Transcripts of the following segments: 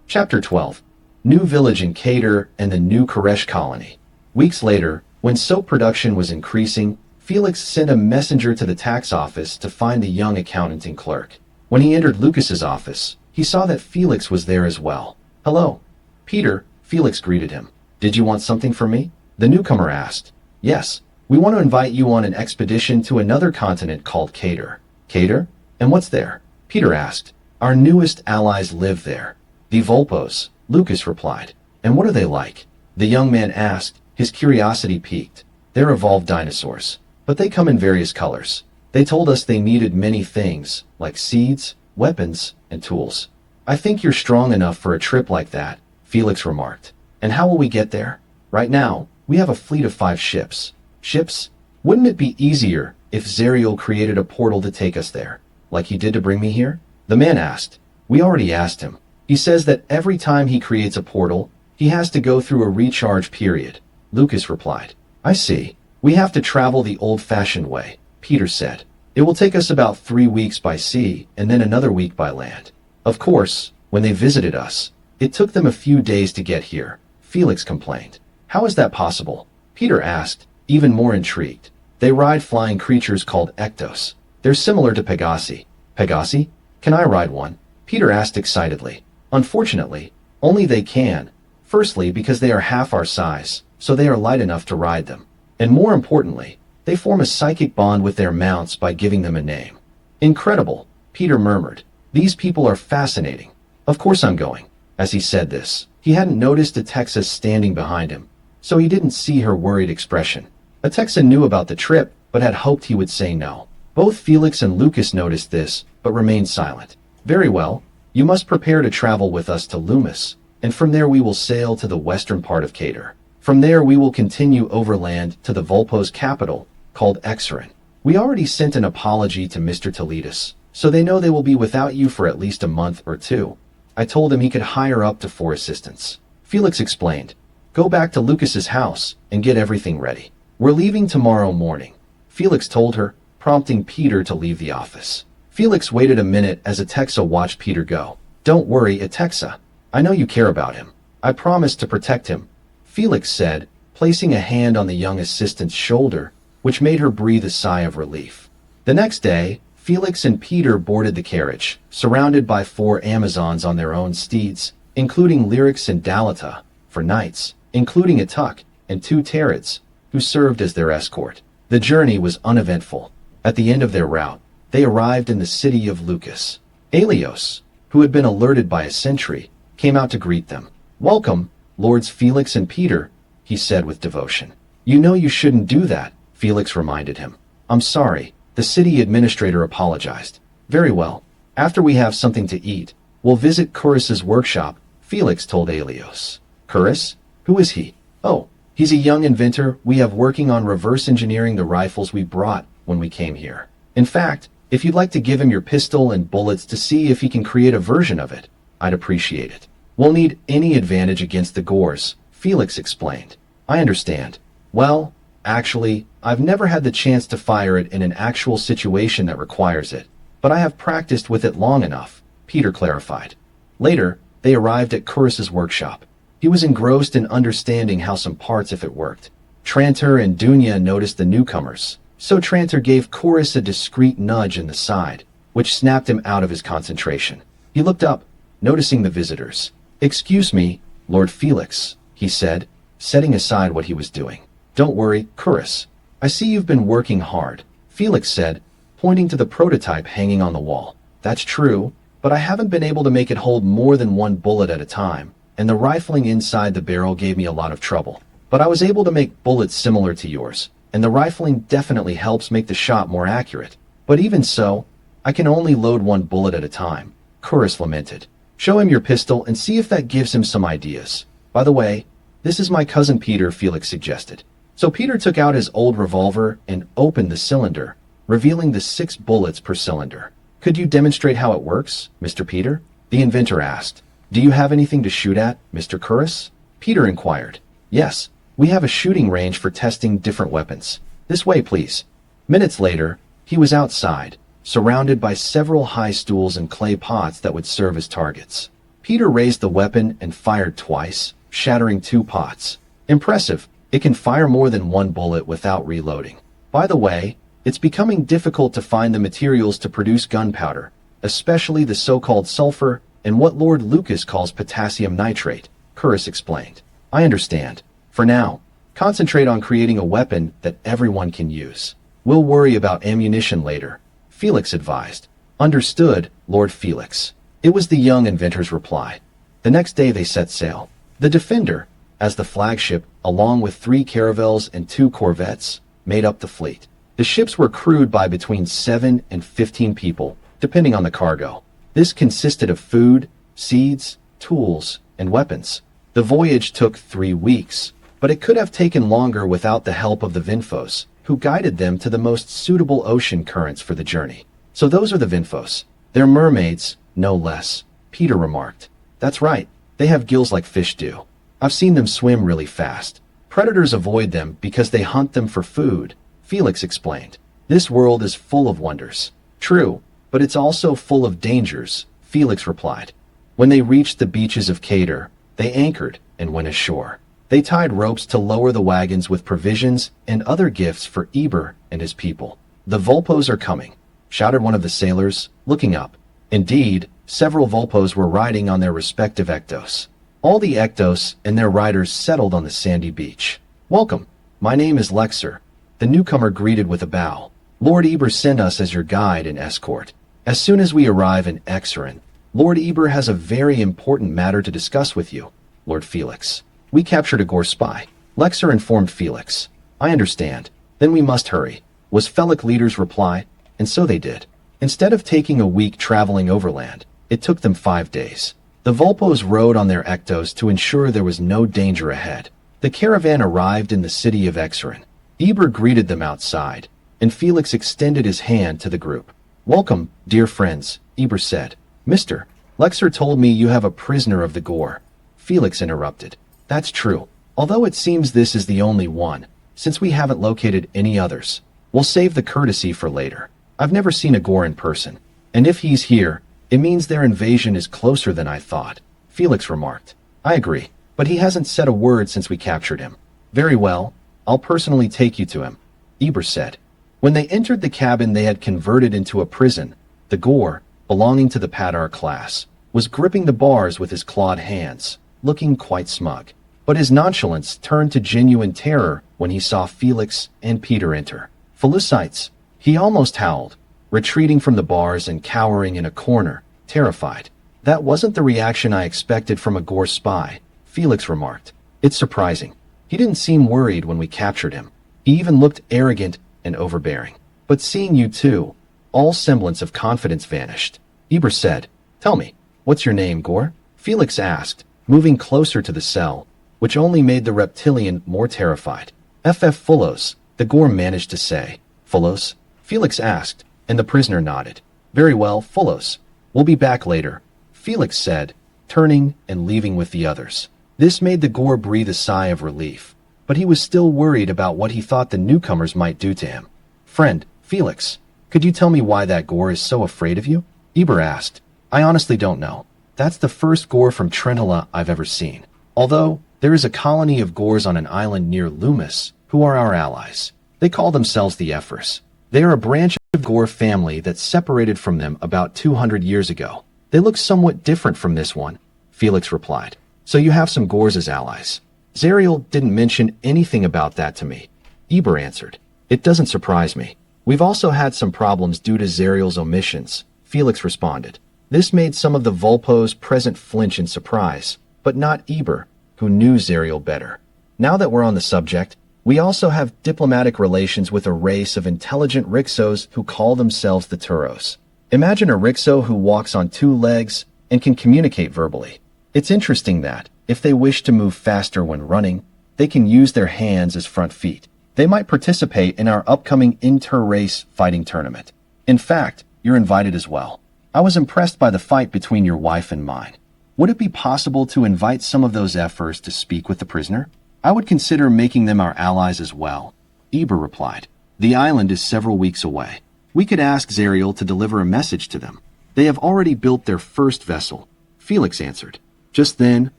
Chapter 12. New Village in Cador and the New Karesh Colony. Weeks later, when soap production was increasing, Felix sent a messenger to the tax office to find the young accountant and clerk. When he entered Lucas's office, he saw that Felix was there as well. "Hello, Peter," Felix greeted him. "Did you want something from me?" The newcomer asked. "Yes, we want to invite you on an expedition to another continent called Cador." "Cador? And what's there?" Peter asked. "Our newest allies live there." "The Volpos," Lucas replied. "And what are they like?" The young man asked, his curiosity piqued. "They're evolved dinosaurs, but they come in various colors. They told us they needed many things, like seeds, weapons, and tools." "I think you're strong enough for a trip like that," Felix remarked. "And how will we get there?" "Right now, we have a fleet of 5 ships." "Ships? Wouldn't it be easier if Zerial created a portal to take us there, like he did to bring me here?" The man asked. "We already asked him. He says that every time he creates a portal, he has to go through a recharge period," Lucas replied. "I see. We have to travel the old-fashioned way," Peter said. "It will take us about 3 weeks by sea and then another week by land." "Of course, when they visited us, it took them a few days to get here," Felix complained. "How is that possible?" Peter asked, even more intrigued. "They ride flying creatures called ectos. They're similar to Pegasi." "Pegasi? Can I ride one?" Peter asked excitedly. "Unfortunately, only they can. Firstly, because they are half our size, so they are light enough to ride them. And more importantly, they form a psychic bond with their mounts by giving them a name." "Incredible," Peter murmured. "These people are fascinating. Of course I'm going." As he said this, he hadn't noticed Atexa standing behind him, so he didn't see her worried expression. Atexa knew about the trip, but had hoped he would say no. Both Felix and Lucas noticed this, but remained silent. "Very well. You must prepare to travel with us to Loomis, and from there we will sail to the western part of Cador. From there we will continue overland to the Volpos capital, called Exerin. We already sent an apology to Mr. Toletus, so they know they will be without you for at least a month or 2. I told him he could hire up to 4 assistants." Felix explained. "Go back to Lucas's house and get everything ready. We're leaving tomorrow morning," Felix told her, prompting Peter to leave the office. Felix waited a minute as Atexa watched Peter go. "Don't worry, Atexa. I know you care about him. I promise to protect him," Felix said, placing a hand on the young assistant's shoulder, which made her breathe a sigh of relief. The next day, Felix and Peter boarded the carriage, surrounded by 4 Amazons on their own steeds, including Lyrics and Dalita, for knights, including Atuk, and 2 Terids, who served as their escort. The journey was uneventful. At the end of their route, they arrived in the city of Lucas. Aelios, who had been alerted by a sentry, came out to greet them. "Welcome, Lords Felix and Peter," he said with devotion. "You know you shouldn't do that," Felix reminded him. "I'm sorry," the city administrator apologized. "Very well. After we have something to eat, we'll visit Kurus's workshop," Felix told Aelios. "Kurus? Who is he?" "Oh, he's a young inventor we have working on reverse engineering the rifles we brought when we came here. In fact, if you'd like to give him your pistol and bullets to see if he can create a version of it, I'd appreciate it." "We'll need any advantage against the Gors," Felix explained. "I understand. Well, actually, I've never had the chance to fire it in an actual situation that requires it, but I have practiced with it long enough," Peter clarified. Later, they arrived at Kurus's workshop. He was engrossed in understanding how some parts if it worked. Trantor and Dunya noticed the newcomers, so Trantor gave Kurus a discreet nudge in the side, which snapped him out of his concentration. He looked up, noticing the visitors. "Excuse me, Lord Felix," he said, setting aside what he was doing. "Don't worry, Kurus. I see you've been working hard," Felix said, pointing to the prototype hanging on the wall. "That's true, but I haven't been able to make it hold more than 1 bullet at a time, and the rifling inside the barrel gave me a lot of trouble. But I was able to make bullets similar to yours, and the rifling definitely helps make the shot more accurate. But even so, I can only load 1 bullet at a time," Kurus lamented. "Show him your pistol and see if that gives him some ideas. By the way, this is my cousin Peter," Felix suggested. So Peter took out his old revolver and opened the cylinder, revealing the 6 bullets per cylinder. "Could you demonstrate how it works, Mr. Peter?" the inventor asked. "Do you have anything to shoot at, Mr. Kurus?" Peter inquired. "Yes, we have a shooting range for testing different weapons. This way, please." Minutes later, he was outside, surrounded by several high stools and clay pots that would serve as targets. Peter raised the weapon and fired twice, shattering 2 pots. Impressive. It can fire more than 1 bullet without reloading. By the way, it's becoming difficult to find the materials to produce gunpowder, especially the so-called sulfur and what Lord Lucas calls potassium nitrate, Karesh explained. I understand. For now, concentrate on creating a weapon that everyone can use. We'll worry about ammunition later, Felix advised. Understood, Lord Felix. It was the young inventor's reply. The next day they set sail. The Defender, as the flagship, along with 3 caravels and 2 corvettes, made up the fleet. The ships were crewed by between 7 and 15 people, depending on the cargo. This consisted of food, seeds, tools, and weapons. The voyage took 3 weeks, but it could have taken longer without the help of the Vinfos, who guided them to the most suitable ocean currents for the journey. So those are the Vinfos. They're mermaids, no less, Peter remarked. That's right, they have gills like fish do. I've seen them swim really fast. Predators avoid them because they hunt them for food, Felix explained. This world is full of wonders. True, but it's also full of dangers, Felix replied. When they reached the beaches of Cador, they anchored and went ashore. They tied ropes to lower the wagons with provisions and other gifts for Eber and his people. The Volpos are coming, shouted one of the sailors, looking up. Indeed, several Volpos were riding on their respective ectos. All the ectos and their riders settled on the sandy beach. Welcome. My name is Lexer. The newcomer greeted with a bow. Lord Eber sent us as your guide and escort. As soon as we arrive in Exerin, Lord Eber has a very important matter to discuss with you, Lord Felix. We captured a Gore spy, Lexer informed Felix. I understand. Then we must hurry, was Felic leader's reply, and so they did. Instead of taking a week traveling overland, it took them 5 days. The Volpos rode on their ectos to ensure there was no danger ahead. The caravan arrived in the city of Exerin. Eber greeted them outside, and Felix extended his hand to the group. Welcome, dear friends, Eber said. Mr. Lexer told me you have a prisoner of the Gore. Felix interrupted. That's true, although it seems this is the only one, since we haven't located any others. We'll save the courtesy for later. I've never seen a Gore in person, and if he's here, it means their invasion is closer than I thought, Felix remarked. I agree, but he hasn't said a word since we captured him. Very well, I'll personally take you to him, Eber said. When they entered the cabin they had converted into a prison, the Gore, belonging to the Cador class, was gripping the bars with his clawed hands, looking quite smug. But his nonchalance turned to genuine terror when he saw Felix and Peter enter. Felicites, he almost howled, retreating from the bars and cowering in a corner, terrified. That wasn't the reaction I expected from a Gore spy, Felix remarked. It's surprising. He didn't seem worried when we captured him. He even looked arrogant and overbearing. But seeing you two, all semblance of confidence vanished. Eber said, Tell me, what's your name, Gore? Felix asked, moving closer to the cell, which only made the reptilian more terrified. FF Fulos, the Gore managed to say. Fulos? Felix asked, and the prisoner nodded. Very well, Fulos. We'll be back later, Felix said, turning and leaving with the others. This made the Gore breathe a sigh of relief, but he was still worried about what he thought the newcomers might do to him. Friend, Felix, could you tell me why that Gore is so afraid of you? Eber asked. I honestly don't know. That's the first Gore from Trentala I've ever seen. Although, there is a colony of Gores on an island near Loomis, who are our allies. They call themselves the Ephors. They are a branch of Gore family that separated from them about 200 years ago. They look somewhat different from this one, Felix replied. So you have some Gores as allies. Zariel didn't mention anything about that to me, Eber answered. It doesn't surprise me. We've also had some problems due to Zariel's omissions, Felix responded. This made some of the Volpos present flinch in surprise, but not Eber, who knew Zariel better. Now that we're on the subject, we also have diplomatic relations with a race of intelligent Rixos who call themselves the Turos. Imagine a Rixo who walks on 2 legs and can communicate verbally. It's interesting that, if they wish to move faster when running, they can use their hands as front feet. They might participate in our upcoming inter-race fighting tournament. In fact, you're invited as well. I was impressed by the fight between your wife and mine. Would it be possible to invite some of those Ephors to speak with the prisoner? I would consider making them our allies as well, Eber replied. The island is several weeks away. We could ask Zariel to deliver a message to them. They have already built their first vessel, Felix answered. Just then,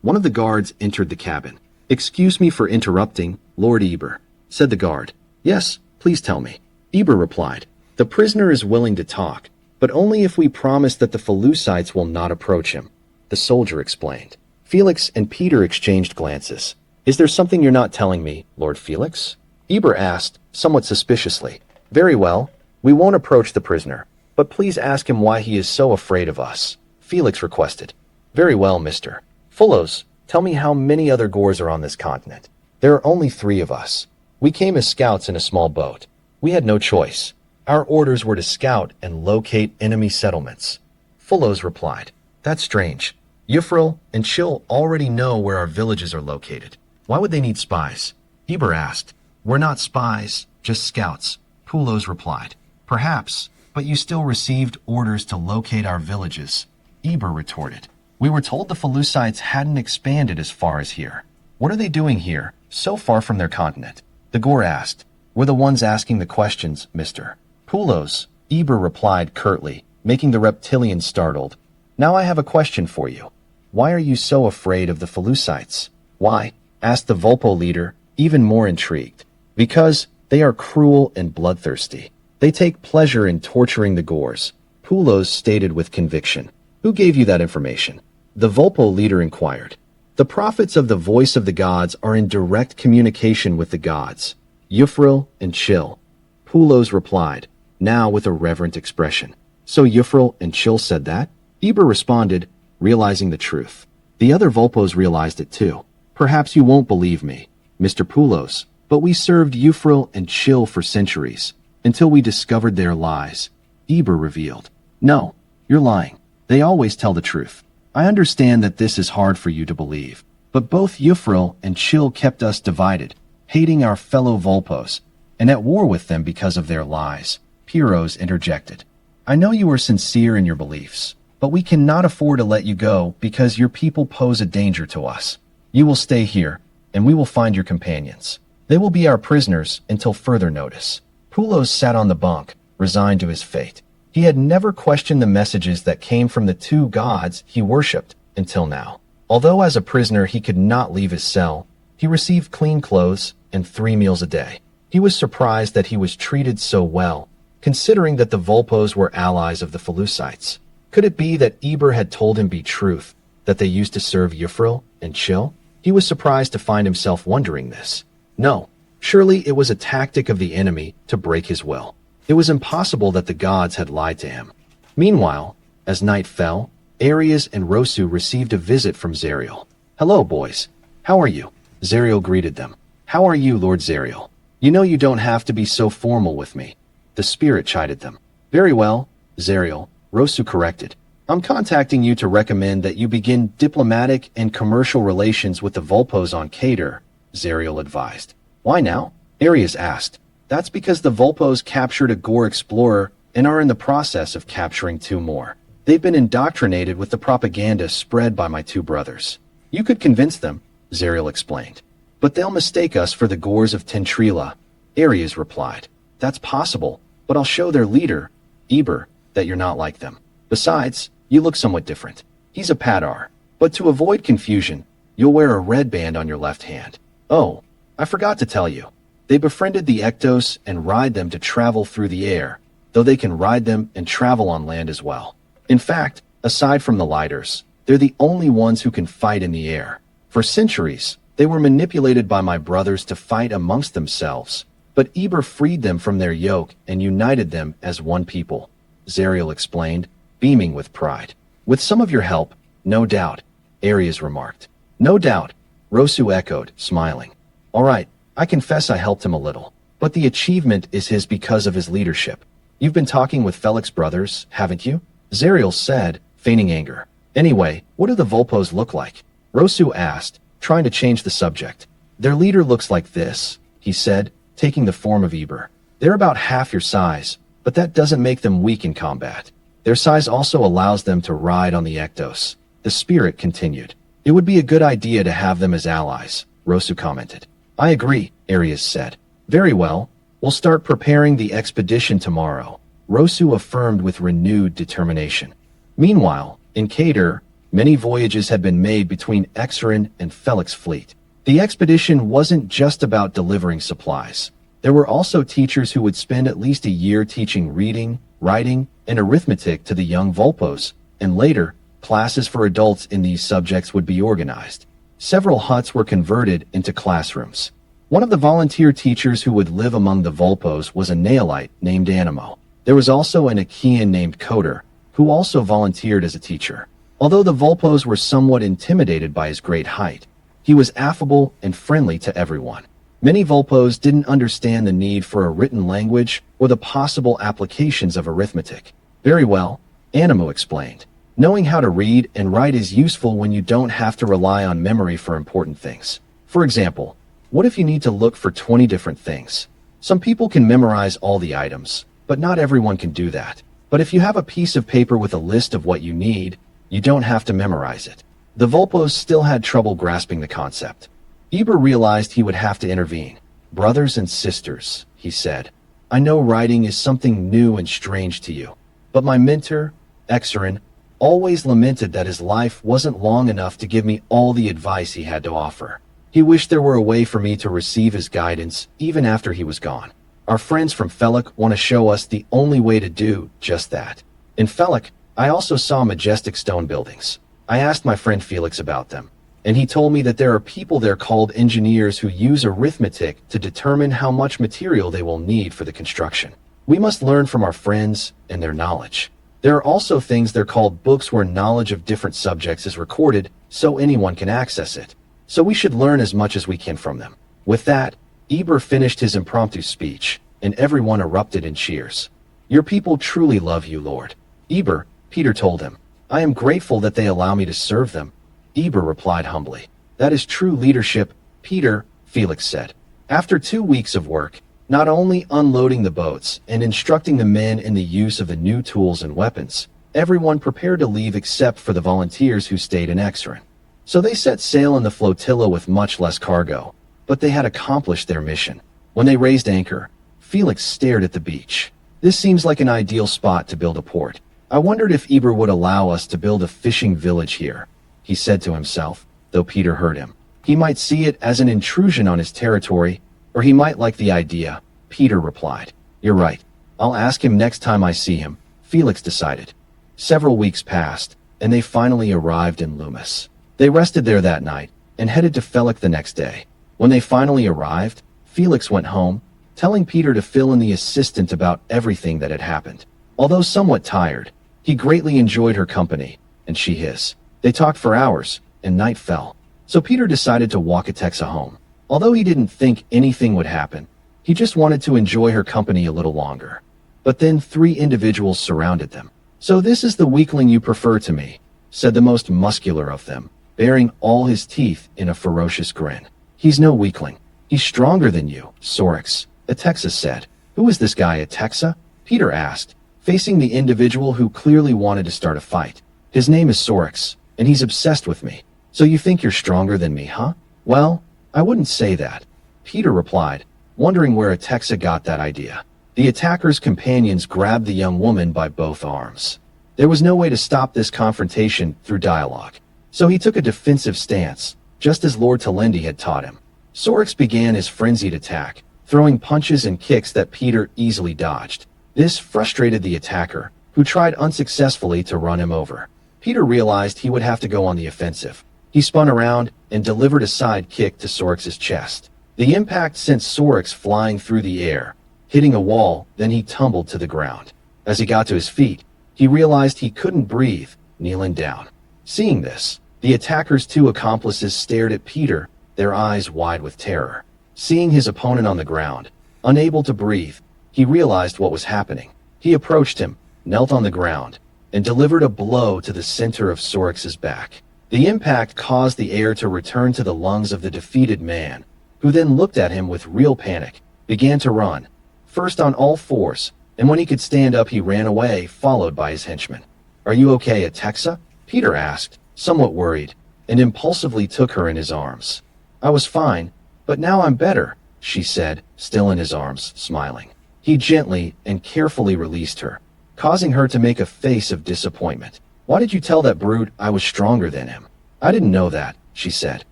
one of the guards entered the cabin. Excuse me for interrupting, Lord Eber, said the guard. Yes, please tell me. Eber replied. The prisoner is willing to talk, but only if we promise that the Philistines will not approach him, the soldier explained. Felix and Peter exchanged glances. Is there something you're not telling me, Lord Felix? Eber asked, somewhat suspiciously. Very well, we won't approach the prisoner, but please ask him why he is so afraid of us, Felix requested. Very well, Mr. Fullos, tell me how many other Gors are on this continent. There are only 3 of us. We came as scouts in a small boat. We had no choice. Our orders were to scout and locate enemy settlements. Fullos replied. That's strange. Yufril and Chill already know where our villages are located. Why would they need spies? Eber asked. We're not spies, just scouts, Fullos replied. Perhaps, but you still received orders to locate our villages, Eber retorted. We were told the Philistines hadn't expanded as far as here. What are they doing here, so far from their continent? The Gor asked. We're the ones asking the questions, Mr. Fullos, Eber replied curtly, making the reptilian startled. Now I have a question for you. Why are you so afraid of the Philistines? Why? Asked the Volpo leader, even more intrigued. Because they are cruel and bloodthirsty. They take pleasure in torturing the Gors, Fullos stated with conviction. Who gave you that information? The Volpo leader inquired. The prophets of the voice of the gods are in direct communication with the gods, Yufril and Chill. Fullos replied, now with a reverent expression. So Yufril and Chill said that? Eber responded, realizing the truth. The other Volpos realized it too. Perhaps you won't believe me, Mr. Fullos, but we served Yufril and Chill for centuries, until we discovered their lies, Eber revealed. No, you're lying. They always tell the truth. I understand that this is hard for you to believe, but both Yufril and Chill kept us divided, hating our fellow Volpos, and at war with them because of their lies, Piros interjected. I know you are sincere in your beliefs, but we cannot afford to let you go because your people pose a danger to us. You will stay here, and we will find your companions. They will be our prisoners until further notice. Fullos sat on the bunk, resigned to his fate. He had never questioned the messages that came from the 2 gods he worshipped until now. Although as a prisoner he could not leave his cell, he received clean clothes and 3 meals a day. He was surprised that he was treated so well, considering that the Volpos were allies of the Philistines. Could it be that Eber had told him the truth, that they used to serve Yufril and Chill? He was surprised to find himself wondering this. No, surely it was a tactic of the enemy to break his will. It was impossible that the gods had lied to him. Meanwhile, as night fell, Aries and Rosu received a visit from Zariel. Hello, boys. How are you? Zariel greeted them. How are you, Lord Zariel? You know you don't have to be so formal with me. The spirit chided them. Very well, Zariel, Rosu corrected. I'm contacting you to recommend that you begin diplomatic and commercial relations with the Volpos on Cador, Zariel advised. Why now? Aries asked. That's because the Volpos captured a Gor explorer and are in the process of capturing 2 more. They've been indoctrinated with the propaganda spread by my 2 brothers. You could convince them, Zariel explained. But they'll mistake us for the Gors of Tentrila, Aries replied. That's possible, but I'll show their leader, Eber, that you're not like them. Besides, you look somewhat different. He's a Cador, but to avoid confusion, you'll wear a red band on your left hand. Oh, I forgot to tell you. They befriended the Ectos and ride them to travel through the air, though they can ride them and travel on land as well. In fact, aside from the Lighters, they're the only ones who can fight in the air. For centuries, they were manipulated by my brothers to fight amongst themselves, but Eber freed them from their yoke and united them as one people, Zariel explained, beaming with pride. With some of your help, no doubt, Aries remarked. No doubt, Rosu echoed, smiling. All right, I confess I helped him a little, but the achievement is his because of his leadership. You've been talking with Felix brothers, haven't you? Zariel said, feigning anger. Anyway, what do the Volpos look like? Rosu asked, trying to change the subject. Their leader looks like this, he said, taking the form of Eber. They're about half your size, but that doesn't make them weak in combat. Their size also allows them to ride on the Ectos. The spirit continued. It would be a good idea to have them as allies, Rosu commented. I agree, Aries said. Very well, we'll start preparing the expedition tomorrow, Rosu affirmed with renewed determination. Meanwhile, in Cador, Many voyages had been made between Exarin and Felix's fleet. The expedition wasn't just about delivering supplies. There were also teachers who would spend at least a year teaching reading, writing, and arithmetic to the young Volpos, and later, classes for adults in these subjects would be organized. Several huts were converted into classrooms. One of the volunteer teachers who would live among the Volpos was a Nailite named Animo. There was also an Achaean named Cador, who also volunteered as a teacher. Although the Volpos were somewhat intimidated by his great height, he was affable and friendly to everyone. Many Volpos didn't understand the need for a written language or the possible applications of arithmetic. Very well, Animo explained. Knowing how to read and write is useful when you don't have to rely on memory for important things. For example, what if you need to look for 20 different things? Some people can memorize all the items, but not everyone can do that. But if you have a piece of paper with a list of what you need, you don't have to memorize it. The Volpos still had trouble grasping the concept. Eber realized he would have to intervene. "Brothers and sisters," he said, "I know writing is something new and strange to you. But my mentor, Exarin, always lamented that his life wasn't long enough to give me all the advice he had to offer. He wished there were a way for me to receive his guidance even after he was gone. Our friends from Felix want to show us the only way to do just that. In Felix, I also saw majestic stone buildings. I asked my friend Felix about them, and he told me that there are people there called engineers who use arithmetic to determine how much material they will need for the construction. We must learn from our friends and their knowledge. There are also things they're called books where knowledge of different subjects is recorded so anyone can access it. So we should learn as much as we can from them." With that, Eber finished his impromptu speech, and everyone erupted in cheers. "Your people truly love you, Lord." "Eber," Peter told him, "I am grateful that they allow me to serve them." Eber replied humbly, "That is true leadership, Peter," Felix said. After 2 weeks of work, not only unloading the boats and instructing the men in the use of the new tools and weapons, everyone prepared to leave except for the volunteers who stayed in Exarin. So they set sail in the flotilla with much less cargo, but they had accomplished their mission. When they raised anchor, Felix stared at the beach. "This seems like an ideal spot to build a port. I wondered if Eber would allow us to build a fishing village here," he said to himself, though Peter heard him. He might see it as an intrusion on his territory, or he might like the idea. Peter replied, "You're right. I'll ask him next time I see him," Felix decided. Several weeks passed, and they finally arrived in Loomis. They rested there that night, and headed to Felix the next day. When they finally arrived, Felix went home, telling Peter to fill in the assistant about everything that had happened. Although somewhat tired, he greatly enjoyed her company, and she his. They talked for hours, and night fell. So Peter decided to walk Atexa home. Although he didn't think anything would happen, he just wanted to enjoy her company a little longer. But then 3 individuals surrounded them. "So this is the weakling you prefer to me," said the most muscular of them, baring all his teeth in a ferocious grin. "He's no weakling. He's stronger than you, Sorix," Atexa said. "Who is this guy, Atexa?" Peter asked, facing the individual who clearly wanted to start a fight. "His name is Sorix, and he's obsessed with me. So you think you're stronger than me, huh?" "Well, I wouldn't say that," Peter replied, wondering where Atexa got that idea. The attacker's companions grabbed the young woman by both arms. There was no way to stop this confrontation through dialogue, so he took a defensive stance, just as Lord Telendi had taught him. Sorix began his frenzied attack, throwing punches and kicks that Peter easily dodged. This frustrated the attacker, who tried unsuccessfully to run him over. Peter realized he would have to go on the offensive. He spun around and delivered a side kick to Sorix's chest. The impact sent Sorix flying through the air, hitting a wall, then he tumbled to the ground. As he got to his feet, he realized he couldn't breathe, kneeling down. Seeing this, the attacker's 2 accomplices stared at Peter, their eyes wide with terror. Seeing his opponent on the ground, unable to breathe, he realized what was happening. He approached him, knelt on the ground, and delivered a blow to the center of Sorix's back. The impact caused the air to return to the lungs of the defeated man, who then looked at him with real panic, began to run, first on all 4s, and when he could stand up he ran away, followed by his henchmen. "Are you okay, Atexa?" Peter asked, somewhat worried, and impulsively took her in his arms. "I was fine, but now I'm better," she said, still in his arms, smiling. He gently and carefully released her, causing her to make a face of disappointment. Why did you tell that brute I was stronger than him? I didn't know that, she said.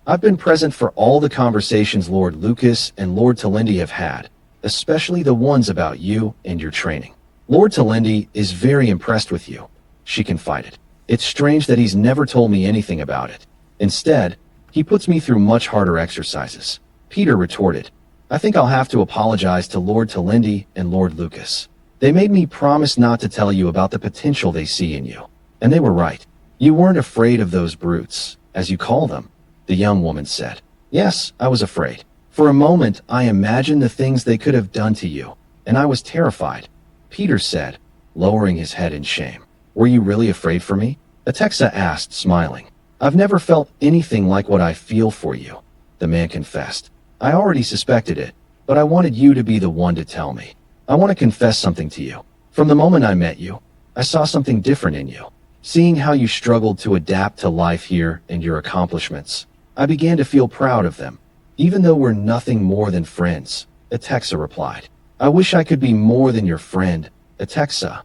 I've been present for all the conversations Lord Lucas and Lord Talindi have had, especially the ones about you and your training. Lord Talindi is very impressed with you, she confided. It's strange that he's never told me anything about it. Instead, he puts me through much harder exercises. Peter retorted, I think I'll have to apologize to Lord Talindi and Lord Lucas. They made me promise not to tell you about the potential they see in you. And they were right. You weren't afraid of those brutes, as you call them, the young woman said. Yes, I was afraid. For a moment, I imagined the things they could have done to you, and I was terrified. Peter said, lowering his head in shame. Were you really afraid for me? Atexa asked, smiling. I've never felt anything like what I feel for you, the man confessed. I already suspected it, but I wanted you to be the one to tell me. I want to confess something to you. From the moment I met you, I saw something different in you. Seeing how you struggled to adapt to life here and your accomplishments, I began to feel proud of them. Even though we're nothing more than friends, Atexa replied. I wish I could be more than your friend, Atexa,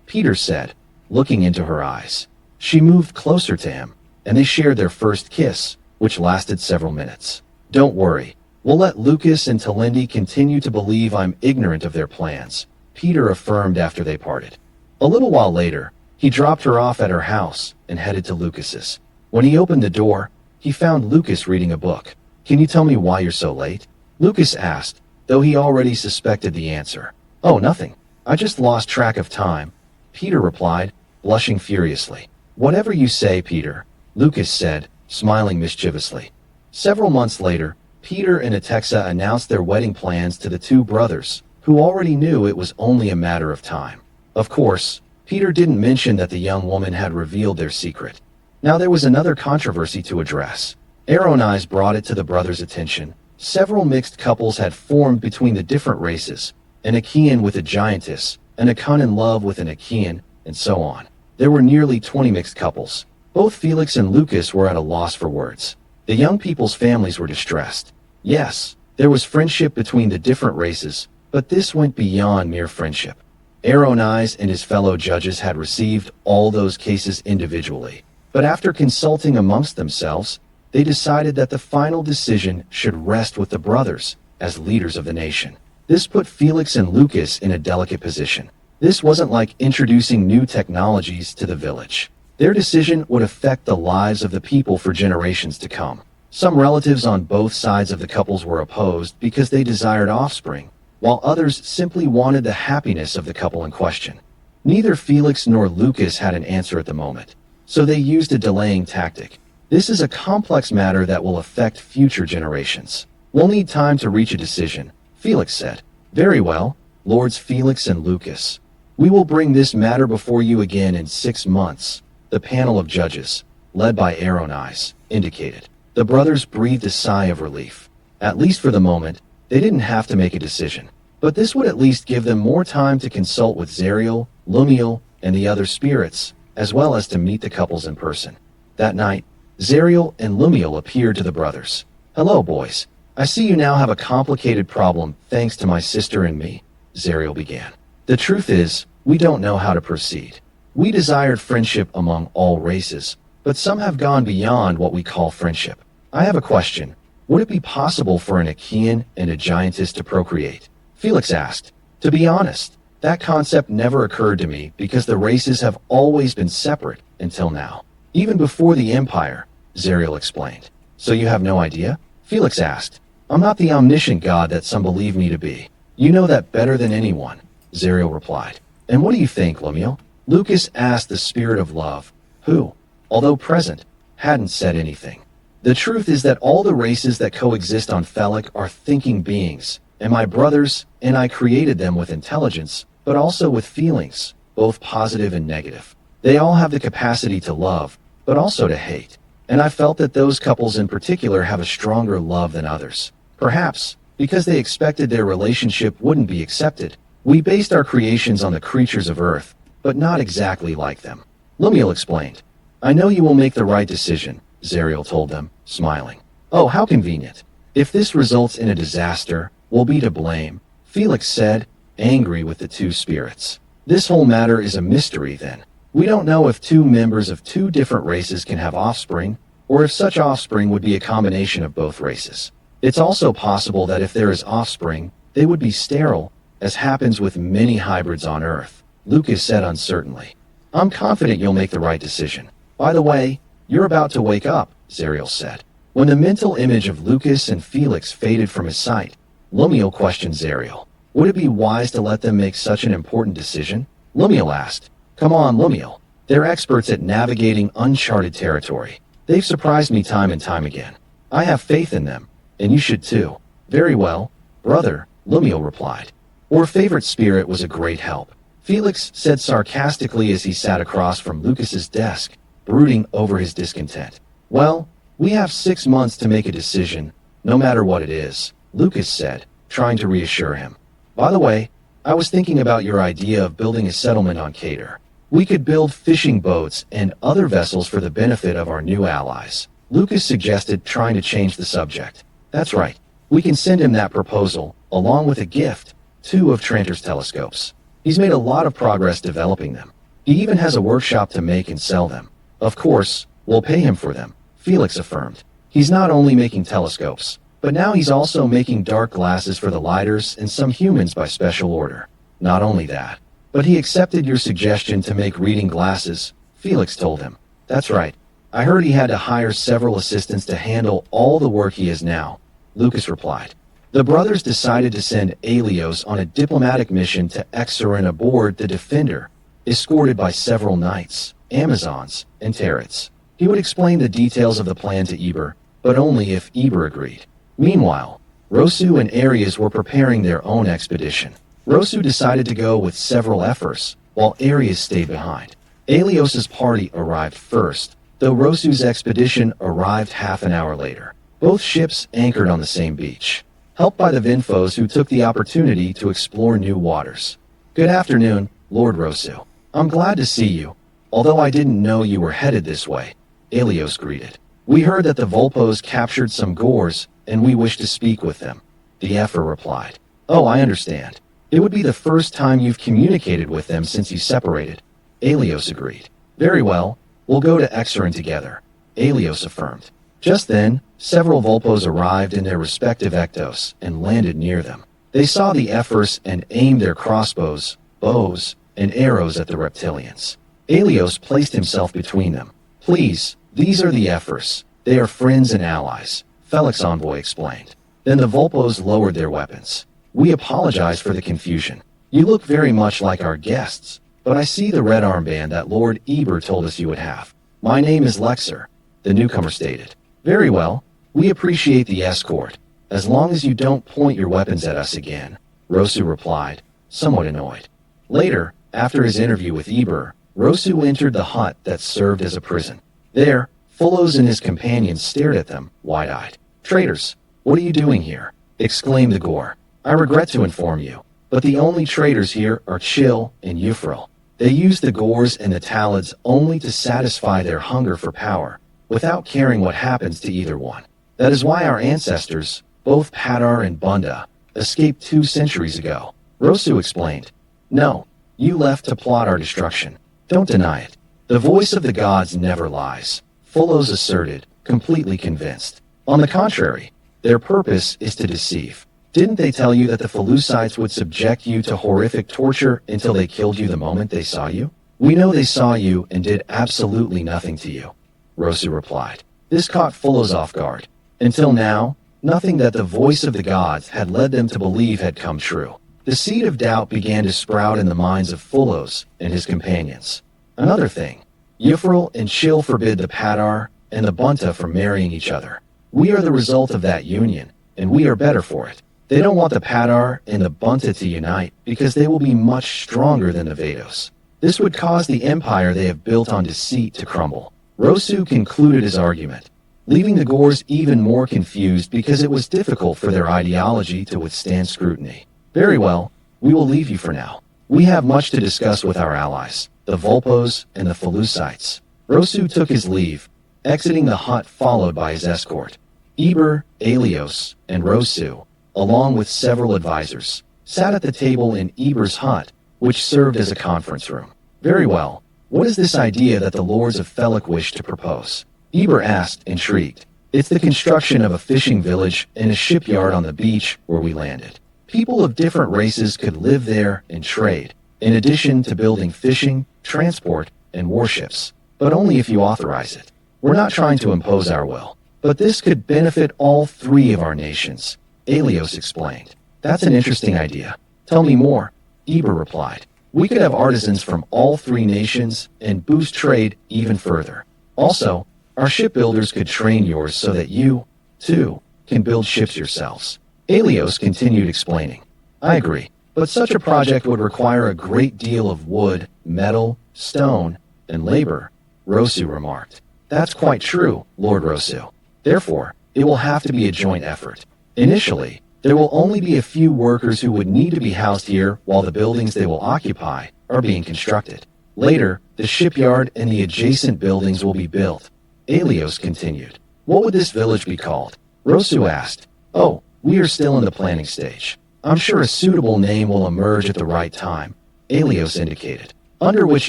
Peter said, looking into her eyes. She moved closer to him, and they shared their first kiss, which lasted several minutes. Don't worry, we'll let Lucas and Talindi continue to believe I'm ignorant of their plans, Peter affirmed after they parted. A little while later, he dropped her off at her house and headed to Lucas's. When he opened the door, he found Lucas reading a book. Can you tell me why you're so late? Lucas asked, though he already suspected the answer. Oh, nothing. I just lost track of time, Peter replied, blushing furiously. Whatever you say, Peter, Lucas said, smiling mischievously. Several months later, Peter and Atexa announced their wedding plans to the two brothers, who already knew it was only a matter of time. Of course, Peter didn't mention that the young woman had revealed their secret. Now there was another controversy to address. Aronais brought it to the brothers' attention. Several mixed couples had formed between the different races, an Achaean with a giantess, an Akan in love with an Achaean, and so on. There were nearly 20 mixed couples. Both Felix and Lucas were at a loss for words. The young people's families were distressed. Yes, there was friendship between the different races, but this went beyond mere friendship. Aronais and his fellow judges had received all those cases individually, but after consulting amongst themselves, they decided that the final decision should rest with the brothers as leaders of the nation. This put Felix and Lucas in a delicate position. This wasn't like introducing new technologies to the village. Their decision would affect the lives of the people for generations to come. Some relatives on both sides of the couples were opposed because they desired offspring, while others simply wanted the happiness of the couple in question. Neither Felix nor Lucas had an answer at the moment, so they used a delaying tactic. This is a complex matter that will affect future generations. We'll need time to reach a decision, Felix said. Very well, Lords Felix and Lucas. We will bring this matter before you again in 6 months, the panel of judges, led by Aronais, indicated. The brothers breathed a sigh of relief. At least for the moment, they didn't have to make a decision. But this would at least give them more time to consult with Zariel, Lumiel, and the other spirits, as well as to meet the couples in person. That night, Zariel and Lumiel appeared to the brothers. Hello, boys. I see you now have a complicated problem thanks to my sister and me, Zariel began. The truth is, we don't know how to proceed. We desired friendship among all races, but some have gone beyond what we call friendship. I have a question. Would it be possible for an Achaean and a giantess to procreate? Felix asked. To be honest, that concept never occurred to me because the races have always been separate until now. Even before the Empire, Zariel explained. So you have no idea? Felix asked. I'm not the omniscient god that some believe me to be. You know that better than anyone, Zariel replied. And what do you think, Lumiel? Lucas asked the spirit of love, who, although present, hadn't said anything. The truth is that all the races that coexist on Felik are thinking beings, and my brothers and I created them with intelligence, but also with feelings, both positive and negative. They all have the capacity to love, but also to hate. And I felt that those couples in particular have a stronger love than others. Perhaps, because they expected their relationship wouldn't be accepted, we based our creations on the creatures of Earth, but not exactly like them. Lumiel explained. I know you will make the right decision, Zariel told them, smiling. Oh, how convenient. If this results in a disaster, we'll be to blame, Felix said, angry with the two spirits. This whole matter is a mystery then. We don't know if two members of two different races can have offspring, or if such offspring would be a combination of both races. It's also possible that if there is offspring, they would be sterile, as happens with many hybrids on Earth, Lucas said uncertainly. I'm confident you'll make the right decision. By the way, you're about to wake up, Zariel said. When the mental image of Lucas and Felix faded from his sight, Lumiel questioned Zariel. Would it be wise to let them make such an important decision? Lumiel asked. Come on, Lumiel. They're experts at navigating uncharted territory. They've surprised me time and time again. I have faith in them, and you should too. Very well, brother, Lumiel replied. Our favorite spirit was a great help, Felix said sarcastically as he sat across from Lucas's desk, brooding over his discontent. Well, we have 6 months to make a decision, no matter what it is, Lucas said, trying to reassure him. By the way, I was thinking about your idea of building a settlement on Cador. We could build fishing boats and other vessels for the benefit of our new allies, Lucas suggested, trying to change the subject. That's right. We can send him that proposal, along with a gift, 2 of Trantor's telescopes. He's made a lot of progress developing them. He even has a workshop to make and sell them. Of course, we'll pay him for them, Felix affirmed. He's not only making telescopes, but now he's also making dark glasses for the lighters and some humans by special order. Not only that, but he accepted your suggestion to make reading glasses, Felix told him. That's right. I heard he had to hire several assistants to handle all the work he has now, Lucas replied. The brothers decided to send Alios on a diplomatic mission to Exerin aboard the Defender, escorted by several knights, Amazons, and Territs. He would explain the details of the plan to Eber, but only if Eber agreed. Meanwhile, Rosu and Arias were preparing their own expedition. Rosu decided to go with several Ephors, while Arias stayed behind. Alios's party arrived first, though Rosu's expedition arrived half an hour later. Both ships anchored on the same beach, helped by the Vinfos who took the opportunity to explore new waters. Good afternoon, Lord Rosu. I'm glad to see you, although I didn't know you were headed this way, Alios greeted. We heard that the Volpos captured some Gors, and we wish to speak with them, the Ephor replied. Oh, I understand. It would be the first time you've communicated with them since you separated, Alios agreed. Very well, we'll go to Exerin together, Alios affirmed. Just then, several Volpos arrived in their respective ectos and landed near them. They saw the Ephors and aimed their crossbows, bows, and arrows at the reptilians. Alios placed himself between them. Please, these are the Ephors. They are friends and allies, Felix Envoy explained. Then the Volpos lowered their weapons. We apologize for the confusion. You look very much like our guests, but I see the red armband that Lord Eber told us you would have. My name is Lexer, the newcomer stated. Very well, we appreciate the escort, as long as you don't point your weapons at us again, Rosu replied, somewhat annoyed. Later, after his interview with Eber, Rosu entered the hut that served as a prison. There, Fullos and his companions stared at them, wide-eyed. Traitors, what are you doing here? Exclaimed the Gor. I regret to inform you, but the only traitors here are Chill and Euphril. They use the Gors and the Talids only to satisfy their hunger for power, without caring what happens to either one. That is why our ancestors, both Padar and Bunda, escaped 2 centuries ago, Rosu explained. No, you left to plot our destruction. Don't deny it. The voice of the gods never lies, Fullos asserted, completely convinced. On the contrary, their purpose is to deceive. Didn't they tell you that the Felucites would subject you to horrific torture until they killed you the moment they saw you? We know they saw you and did absolutely nothing to you, Rosu replied. This caught Fullos off guard. Until now, nothing that the voice of the gods had led them to believe had come true. The seed of doubt began to sprout in the minds of Fullos and his companions. Another thing, Euphril and Chill forbid the Padar and the Bunta from marrying each other. We are the result of that union, and we are better for it. They don't want the Padar and the Bunta to unite because they will be much stronger than the Vados. This would cause the empire they have built on deceit to crumble. Rosu concluded his argument, leaving the Gors even more confused because it was difficult for their ideology to withstand scrutiny. Very well, we will leave you for now. We have much to discuss with our allies, the Volpos and the Felucites. Rosu took his leave, exiting the hut followed by his escort. Eber, Alios, and Rosu, along with several advisors, sat at the table in Eber's hut, which served as a conference room. Very well, What is this idea that the lords of Felix wish to propose? Eber asked, intrigued. It's the construction of a fishing village and a shipyard on the beach where we landed. People of different races could live there and trade, in addition to building fishing, transport, and warships, but only if you authorize it. We're not trying to impose our will, but this could benefit all three of our nations, Alios explained. That's an interesting idea. Tell me more, Eber replied. We could have artisans from all three nations and boost trade even further. Also, our shipbuilders could train yours so that you, too, can build ships yourselves. Alios continued explaining. I agree, but such a project would require a great deal of wood, metal, stone, and labor, Rosu remarked. That's quite true, Lord Rosu. Therefore, it will have to be a joint effort. Initially, there will only be a few workers who would need to be housed here while the buildings they will occupy are being constructed. Later, the shipyard and the adjacent buildings will be built. Alios continued. What would this village be called? Rosu asked. Oh, we are still in the planning stage. I'm sure a suitable name will emerge at the right time, Alios indicated. Under which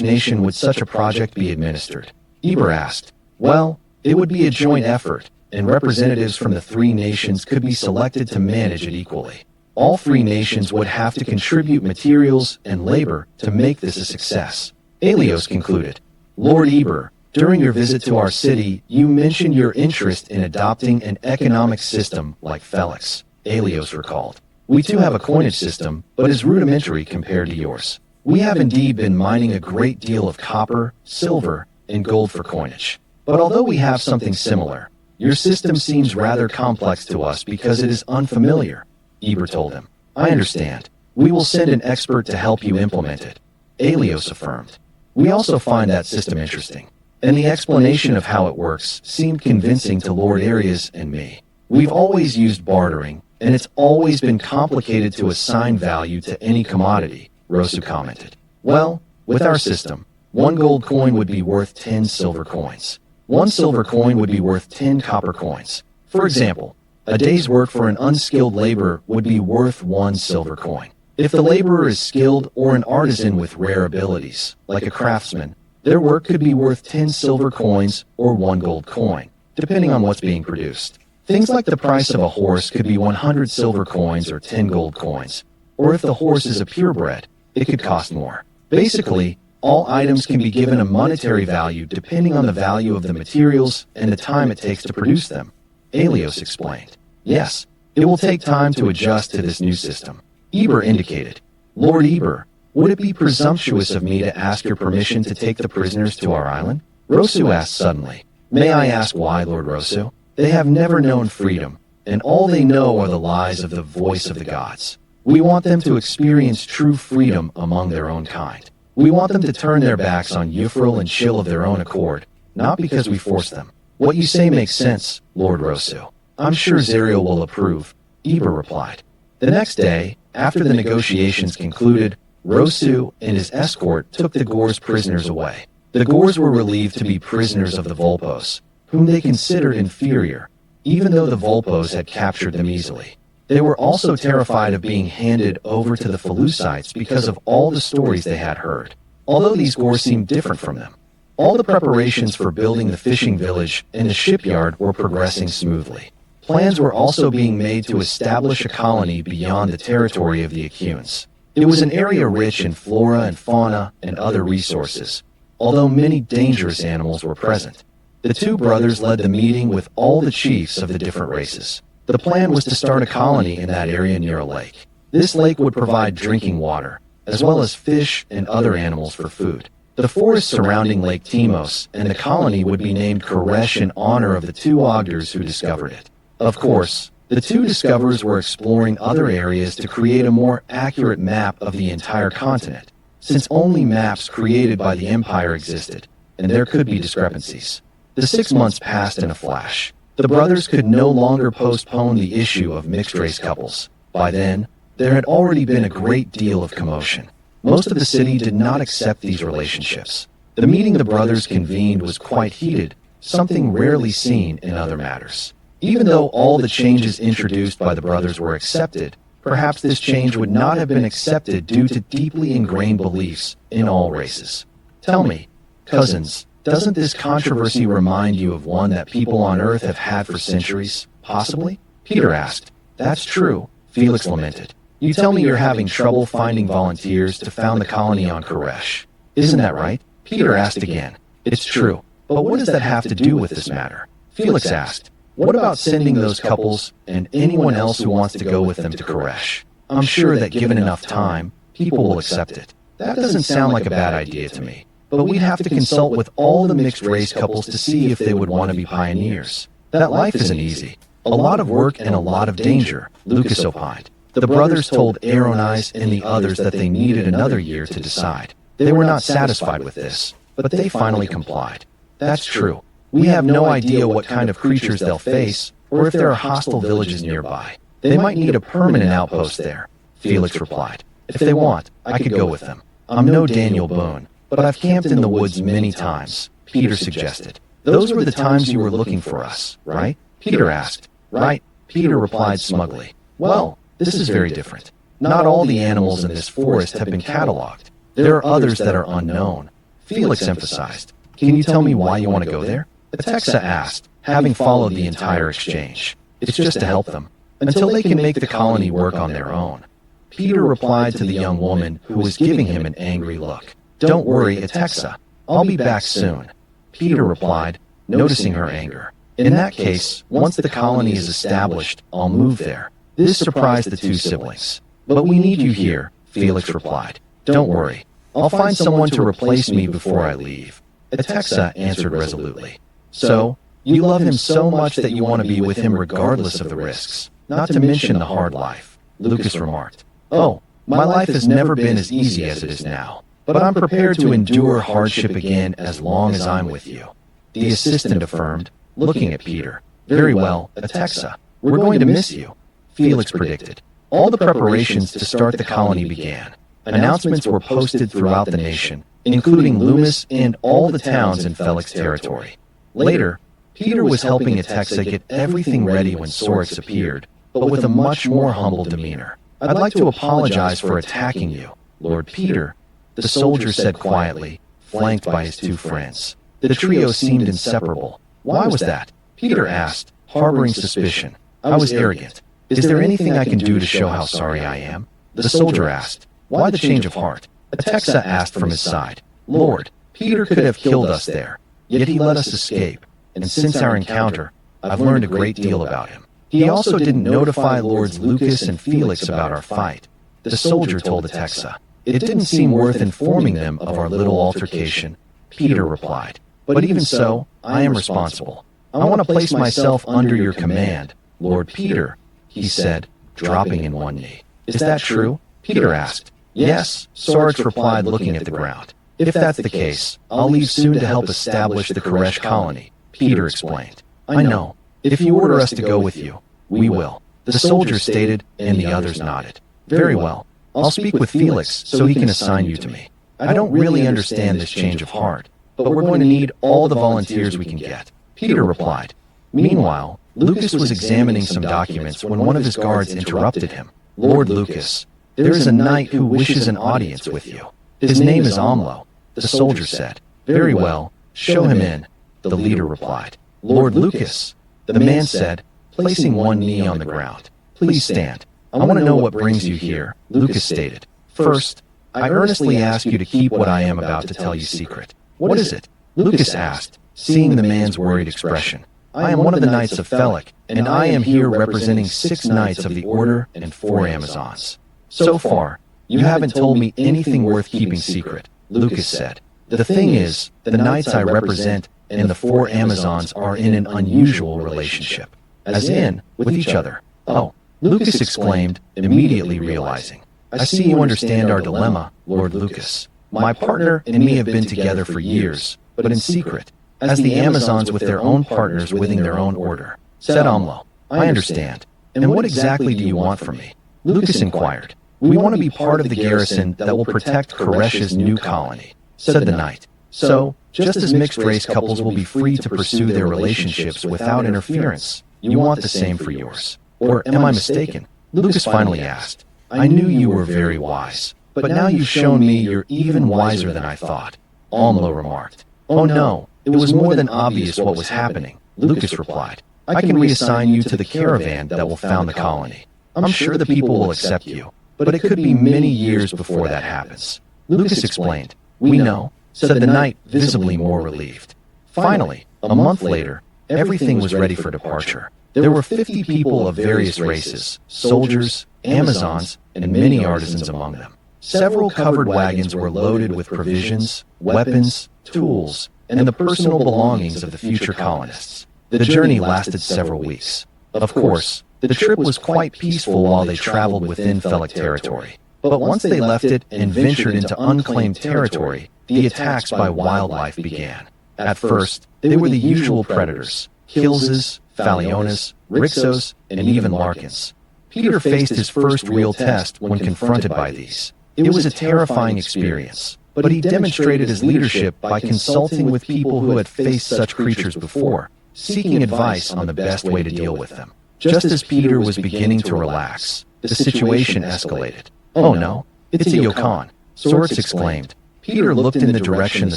nation would such a project be administered? Eber asked. Well, it would be a joint effort, and representatives from the three nations could be selected to manage it equally. All three nations would have to contribute materials and labor to make this a success. Alios concluded. Lord Eber, during your visit to our city, you mentioned your interest in adopting an economic system like Felix, Alios recalled. We too have a coinage system, but is rudimentary compared to yours. We have indeed been mining a great deal of copper, silver, and gold for coinage. But although we have something similar, your system seems rather complex to us because it is unfamiliar, Eber told him. I understand. We will send an expert to help you implement it, Alios affirmed. We also find that system interesting, and the explanation of how it works seemed convincing to Lord Arias and me. We've always used bartering, and it's always been complicated to assign value to any commodity, Rosu commented. Well, with our system, 1 gold coin would be worth 10 silver coins. 1 silver coin would be worth 10 copper coins. For example, a day's work for an unskilled laborer would be worth 1 silver coin. If the laborer is skilled or an artisan with rare abilities, like a craftsman, their work could be worth 10 silver coins or 1 gold coin, depending on what's being produced. Things like the price of a horse could be 100 silver coins or 10 gold coins, or if the horse is a purebred, it could cost more. Basically, all items can be given a monetary value depending on the value of the materials and the time it takes to produce them, Alios explained. Yes, it will take time to adjust to this new system. Eber indicated. Lord Eber, would it be presumptuous of me to ask your permission to take the prisoners to our island? Rosu asked suddenly. May I ask why, Lord Rosu? They have never known freedom, and all they know are the lies of the voice of the gods. We want them to experience true freedom among their own kind. We want them to turn their backs on Yufril and Chill of their own accord, not because we force them. What you say makes sense, Lord Rosu. I'm sure Zariel will approve, Eber replied. The next day, after the negotiations concluded, Rosu and his escort took the Gors prisoners away. The Gors were relieved to be prisoners of the Volpos, whom they considered inferior, even though the Volpos had captured them easily. They were also terrified of being handed over to the Felucites because of all the stories they had heard, although these Gors seemed different from them. All the preparations for building the fishing village and the shipyard were progressing smoothly. Plans were also being made to establish a colony beyond the territory of the Acheans. It was an area rich in flora and fauna and other resources, although many dangerous animals were present. The two brothers led the meeting with all the chiefs of the different races. The plan was to start a colony in that area near a lake. This lake would provide drinking water, as well as fish and other animals for food. The forest surrounding Lake Timos and the colony would be named Karesh in honor of the two Ogders who discovered it. Of course, the two discoverers were exploring other areas to create a more accurate map of the entire continent, since only maps created by the Empire existed, and there could be discrepancies. The 6 months passed in a flash. The brothers could no longer postpone the issue of mixed-race couples. By then, there had already been a great deal of commotion. Most of the city did not accept these relationships. The meeting the brothers convened was quite heated, something rarely seen in other matters. Even though all the changes introduced by the brothers were accepted, perhaps this change would not have been accepted due to deeply ingrained beliefs in all races. Tell me, Cousins, doesn't this controversy remind you of one that people on Earth have had for centuries, possibly? Peter asked. That's true, Felix lamented. You tell me you're having trouble finding volunteers to found the colony on Karesh. Isn't that right? Peter asked again. It's true, but what does that have to do with this matter? Felix asked. What about sending those couples and anyone else who wants to go with them to Karesh? I'm sure that given enough time, people will accept it. That doesn't sound like a bad idea to me. But we'd have to consult with all the mixed-race couples to see if they would want to be pioneers. That life isn't easy. A lot of work and a lot of danger, Lucas opined. The brothers told Aaronice and the others that they needed another year to decide. They were not satisfied with this, but they finally complied. That's true. We have no idea what kind of creatures they'll face, or if there are hostile villages nearby. They might need a permanent outpost there, Felix replied. If they want, I could go with them. I'm no Daniel Boone, but I've camped in the woods many times, Peter suggested. Those were the times you were looking for us, right? Peter asked. Right, Peter replied smugly. Well, this is very different. Not all the animals in this forest have been cataloged. There are others that are unknown, Felix emphasized. Can you tell me why you want to go there? Atexa asked, having followed the entire exchange. It's just to help them, until they can make the colony work on their own. Peter replied to the young woman who was giving him an angry look. Don't worry, Atexa. I'll be back soon. Peter replied, noticing her anger. In that case, once the colony is established, I'll move there. This surprised the two siblings. But we need you here, Felix replied. Don't worry. I'll find someone to replace me before I leave. Atexa answered resolutely. So, you love him so much that you want to be with him regardless of the risks, not to mention the hard life, Lucas remarked. Oh, my life has never been as easy as it is now, but I'm prepared to endure hardship again as long as I'm with you, the assistant affirmed, looking at Peter. Very well, Atexa. We're going to miss you, Felix predicted. All the preparations to start the colony began. Announcements were posted throughout the nation, including Loomis and all the towns in Felix territory. Later, Peter was helping Atexa get everything ready when Sorix appeared, but with a much more humble demeanor. I'd like to apologize for attacking you, Lord Peter, the soldier said quietly, flanked by his two friends. The trio seemed inseparable. Why was that? Peter asked, harboring suspicion. I was arrogant. Is there anything I can do to show how sorry I am? The soldier asked. Why the change of heart? Atexa asked from his side. Lord, Peter could have killed us there, yet he let us escape, and since our encounter, I've learned a great deal about him. He also didn't notify Lords Lucas and Felix about our fight, the soldier told Atexa. It didn't seem worth informing them of our little altercation, Peter replied. But even so, I am responsible. I want to place myself under your command, Lord Peter, he said, dropping in one knee. Is that true? Peter asked. Yes, Sorix replied, looking at the ground. If that's the case, I'll leave soon to help establish the Karesh colony, Peter explained. I know. If you order us to go with you, we will, the soldier stated, and the others nodded. Very well. I'll speak with Felix so he can assign you to me. I don't really understand this change of heart, but we're going to need all the volunteers we can get, Peter replied. Meanwhile, Lucas was examining some documents when one of his guards interrupted him. Lord Lucas, there is a knight who wishes an audience with you. His name is Amlo, the soldier said. Very well, show him in, the leader replied. Lord Lucas, the man said, placing one knee on the ground. Please stand. I want to know what brings you here, Lucas stated. First, I earnestly ask you to keep what I am about to tell you secret. What is it? Lucas asked, seeing the man's worried expression. I am one of the knights of Felix, and I am here representing 6 knights of the Order and 4 Amazons. So far, you haven't told me anything worth keeping secret, Lucas said. The thing is, the knights I represent and the 4 Amazons are in an unusual relationship. As in, with each other. Oh, Lucas exclaimed, immediately realizing. I see you understand our dilemma, Lord Lucas. My partner and me have been together for years, but in secret, as the Amazons with their own partners within their own order, said Amlo. I understand. And what exactly do you want from me? Lucas inquired. We want to be part of the garrison that will protect Karesh's new colony, said the knight. So, just as mixed-race couples will be free to pursue their relationships without interference, you want the same for yours. Or am I mistaken? Lucas finally asked. I knew you were very wise, but now you've shown me you're even wiser than I thought, Amlo remarked. "Oh no, it was more than obvious what was happening," Lucas replied. "I can reassign you to the caravan that will found the colony. I'm sure the people will accept you, but it could be many years before that happens." Lucas explained. "We know," said the knight, visibly more relieved. Finally, a month later, everything was ready for departure. There were 50 people of various races, soldiers, Amazons, and many artisans among them. Several covered wagons were loaded with provisions, weapons, tools, and the personal belongings of the future colonists. The journey lasted several weeks. Of course, the trip was quite peaceful while they traveled within Felic territory. But once they left it and ventured into unclaimed territory, the attacks by wildlife began. At first, they were the usual predators: Kilses, Falionas, Rixos, and even Larkins. Peter faced his first real test when confronted by these. It was a terrifying experience, but he demonstrated his leadership by consulting with people who had faced such creatures before, seeking advice on the best way to deal with them. Just as Peter was beginning to relax, the situation escalated. "Oh no, it's a Yukon," Sorix exclaimed. Peter looked in the direction the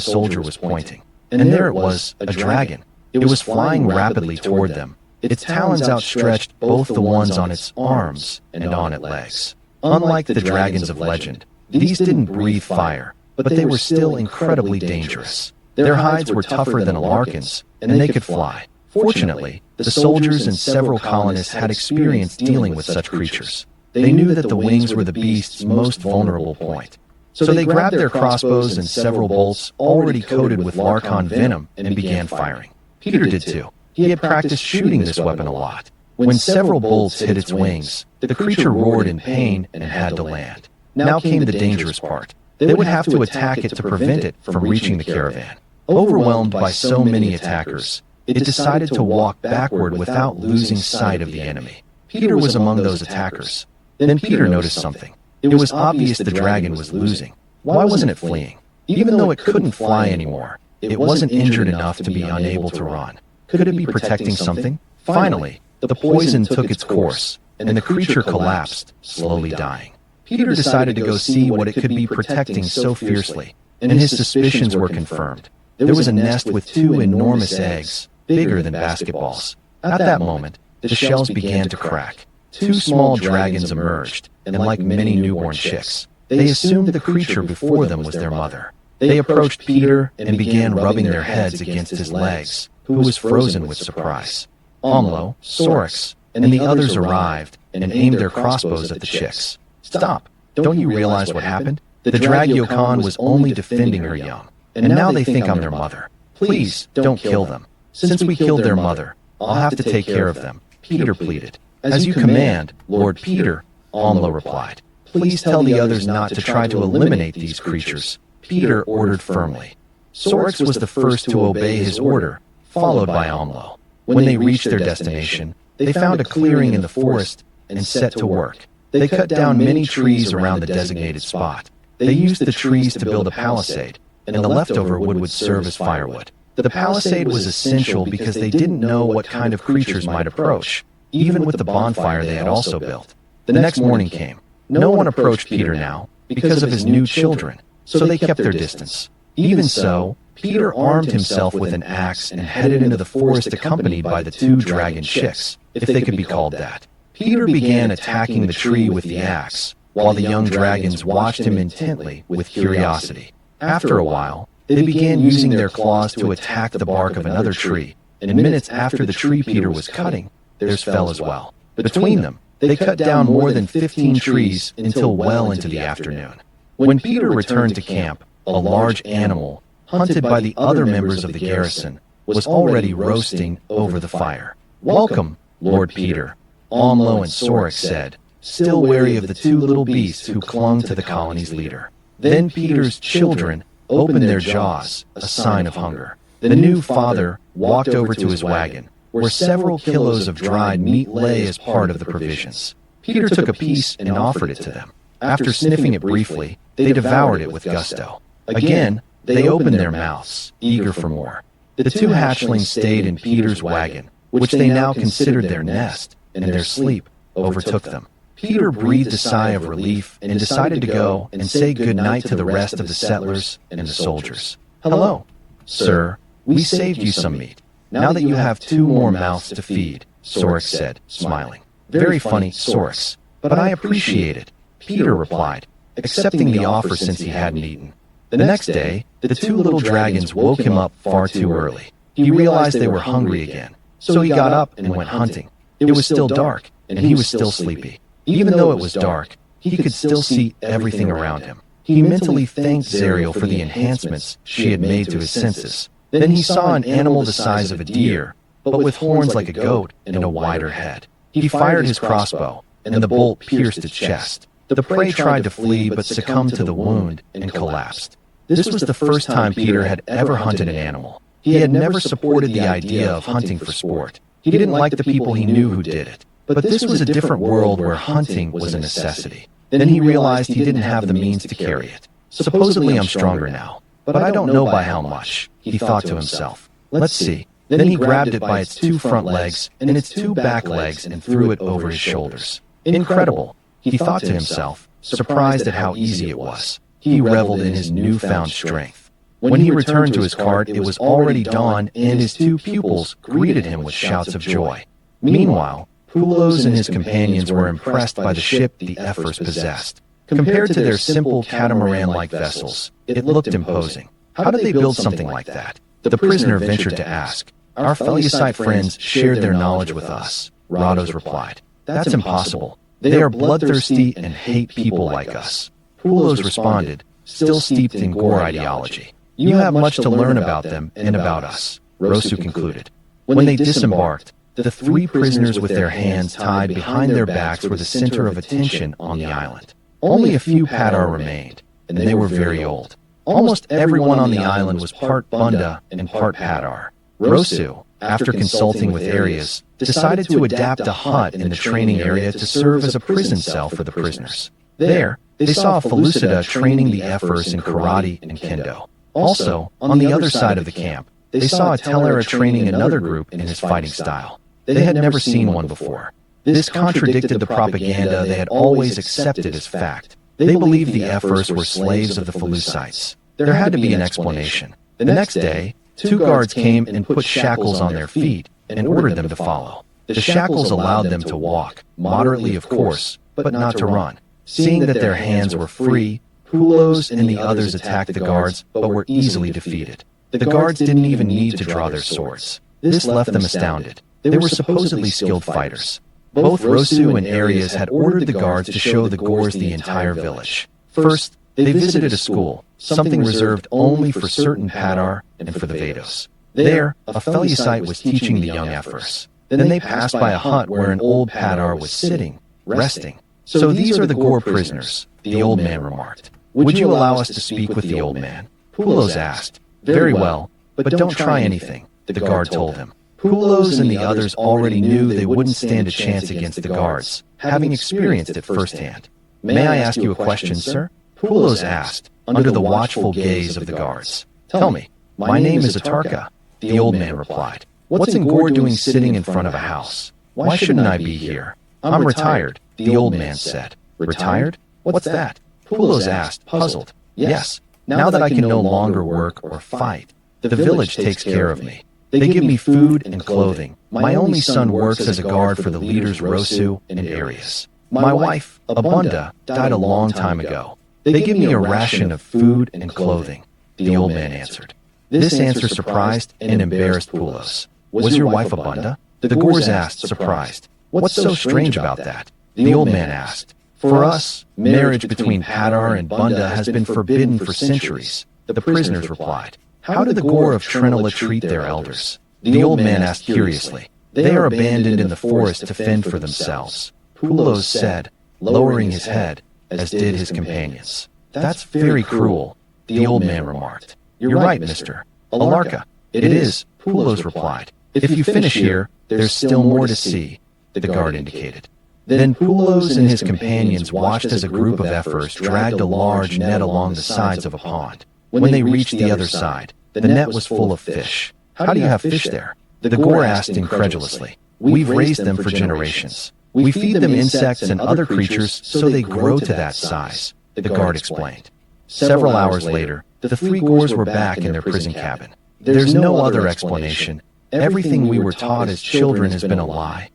soldier was pointing, and there it was, a dragon. It was flying rapidly toward them, its talons outstretched, both the ones on its arms and on its legs. Unlike the dragons of legend, these didn't breathe fire, but they were still incredibly dangerous. Their hides were tougher than a Larkin's, and they could fly. Fortunately, the soldiers and several colonists had experience dealing with such creatures. They knew that the wings were the beast's most vulnerable point. So they grabbed their crossbows and several bolts already coated with Larkon venom and began firing. Peter did too. He had practiced shooting this weapon a lot. When several bolts hit its wings, the creature roared in pain and had to land. Now came the dangerous part. They would have to attack it to prevent it from reaching the caravan. Overwhelmed by so many attackers, it decided to walk backward without losing sight of the enemy. Peter was among those attackers. Then Peter noticed something. It was obvious the dragon was losing. Why wasn't it fleeing? Even though it couldn't fly anymore, it wasn't injured enough to be unable to run. Could it be protecting something? Finally, the poison took its course, and the creature collapsed, slowly dying. Peter decided to go see what it could be protecting so fiercely, and his suspicions were confirmed. There was a nest with 2 enormous eggs, bigger than basketballs. At that moment, the shells began to crack. 2 small dragons emerged, and like many newborn chicks, they assumed the creature before them was their mother. They approached Peter and began rubbing their heads against his legs, who was frozen with surprise. Omlo, Sorix, and the others arrived and aimed their crossbows at the chicks. "Stop! Don't you realize what happened? The Dragyokan was only defending her young, and now they think I'm their mother. Please, don't kill them. Since we killed their mother, I'll have to take care of them," Peter pleaded. "As you command, Lord Peter," Omlo replied. "Please tell the others not to try to eliminate these creatures," Peter ordered firmly. Sorix was the first to obey his order, followed by Omlo. When they reached their destination, they found a clearing in the forest and set to work. They cut down many trees around the designated spot. They used the trees to build a palisade, and the leftover wood would serve as firewood. The palisade was essential because they didn't know what kind of creatures might approach, even with the bonfire they had also built. The next morning came. No one approached Peter now, because of his new children, so they kept their distance. Even so, Peter armed himself with an axe and headed into the forest accompanied by the 2 dragon chicks, if they could be called that. Peter began attacking the tree with the axe, while the young dragons watched him intently with curiosity. After a while, they began using their claws to attack the bark of another tree, and minutes after the tree Peter was cutting, theirs fell as well. Between them, they cut down more than 15 trees until well into the afternoon. When Peter returned to camp, a large animal, hunted by the other members of the garrison, was already roasting over the fire. "Welcome, Lord Peter," Omlo and Sorix said, still wary of the 2 little beasts who clung to the colony's leader. Then Peter's children opened their jaws, a sign of hunger. The new father walked over to his wagon, where several kilos of dried meat lay as part of the provisions. Peter took a piece and offered it to them. After sniffing it briefly, they devoured it with gusto. Again, they opened their mouths, eager for more. The 2 hatchlings stayed in Peter's wagon, which they now considered their nest, and their sleep overtook them. Peter breathed a sigh of relief and decided to go and say good night to the rest of the settlers and the soldiers. "Hello," "Sir, we saved you some meat. Now that you have 2 more mouths to feed," Sorix said, smiling. "Very funny, Sorix, but I appreciate it," Peter replied, accepting the offer since he hadn't eaten. The next day, the 2 little dragons woke him up far too early. He realized they were hungry again, so he got up and went hunting. It was still dark, and he was still sleepy. Even though it was dark, he could still see everything around him. He mentally thanked Zariel for the enhancements she had made to his senses. Then he saw an animal the size of a deer, but with horns like a goat and a wider head. He fired his crossbow, and the bolt pierced its chest. The prey tried to flee but succumbed to the wound and collapsed. This was the first time Peter had ever hunted an animal. He had never supported the idea of hunting for sport. He didn't like the people he knew who did it. But this was a different world where hunting was a necessity. Then he realized he didn't have the means to carry it. Supposedly I'm stronger now, but I don't know by how much, he thought to himself. Let's see. Then he grabbed it by its 2 front legs and its 2 back legs and threw it over his shoulders. Incredible, he thought to himself, surprised at how easy it was. He reveled in his newfound strength. When he returned to his cart, it was already dawn, and his 2 pupils greeted him with shouts of joy. Meanwhile, Poulos and his companions were impressed by the ship the Ephors possessed. Compared to their simple catamaran-like vessels, it looked imposing. How did they build something like that? The prisoner ventured to ask. Our Phalusite friends shared their knowledge with us, Rados replied. That's impossible. They are bloodthirsty and hate people like us. Poulos responded, still steeped in gore ideology. You have much to learn about them and about us, Rosu concluded. When they disembarked, the 3 prisoners with their hands tied behind their backs were the center of attention on the island. Only a few Cador remained, and they were very old. Almost everyone on the island was part Bunda and part Cador. Rosu, after consulting with Arias, decided to adapt a hut in the training area to serve as a prison cell for the prisoners. There, they saw a Felucida training the Ephors in karate and kendo. Also, on the other side of the camp, they saw a Telera training another group in his fighting style. They had never seen one before. This contradicted the propaganda they had always accepted as fact. They believed the Ephors were slaves of the Felucites. There had to be an explanation. The next day, 2 guards came and put shackles on their feet and ordered them to follow. The shackles allowed them to walk, moderately of course, but not to run. Seeing that their hands were free, Poulos and the others attacked the guards but were easily defeated. The guards didn't even need to draw their swords. This left them astounded. They were supposedly skilled fighters. Both Rosu and Arias had ordered the guards to show the Gores the entire village. First, they visited a school, something reserved only for certain Cador and for the Vados. There, a Felusite was teaching the young Ephors. Then they passed by a hut where an old Cador was sitting, resting. So these are the Gore prisoners, the old man remarked. Would you allow us to speak with the old man? Poulos asked. Very well, but don't try anything, the guard told him. Poulos and the others already knew they wouldn't stand a chance against the guards, having experienced it firsthand. May I ask you a question, sir? Poulos asked, under the watchful gaze of the guards. Tell me. My name is Atarka, the old man replied. What's in Gore doing sitting in front of a house? Why shouldn't I be here? I'm retired, the old man said. Retired? What's that? Poulos asked, puzzled. Yes, now that I can no longer work or fight, the village takes care of me. They give me food and clothing. My only son works as a guard for the leaders Rosu and Arias. My wife, Abunda, died a long time ago. They give me a ration of food and clothing, the old man answered. This answer surprised and embarrassed Poulos. Was your wife Abunda? The Gores asked, surprised. What's so strange about that? The old man asked. For us, marriage between Cador and Bunda has been forbidden for centuries, the prisoners replied. How did the Gore of Trinola treat their elders? The old man asked curiously. They are abandoned in the forest to fend for themselves, Poulos said, lowering his head, as did his companions. That's very cruel, the old man remarked. You're right, mister. Alarka. It is, Poulos replied. If you finish here, there's still more to see, the guard indicated. Then Poulos and his companions watched as a group of Ephors dragged a large net along the sides of a pond. When they reached the other side, the net was full of fish. How do you have fish there? The Gore asked incredulously. We've raised them for generations. We feed them insects and other creatures so they grow to that size, the guard explained. Several hours later, the 3 Gores were back in their prison cabin. There's no other explanation. Everything we were taught as children has been a lie.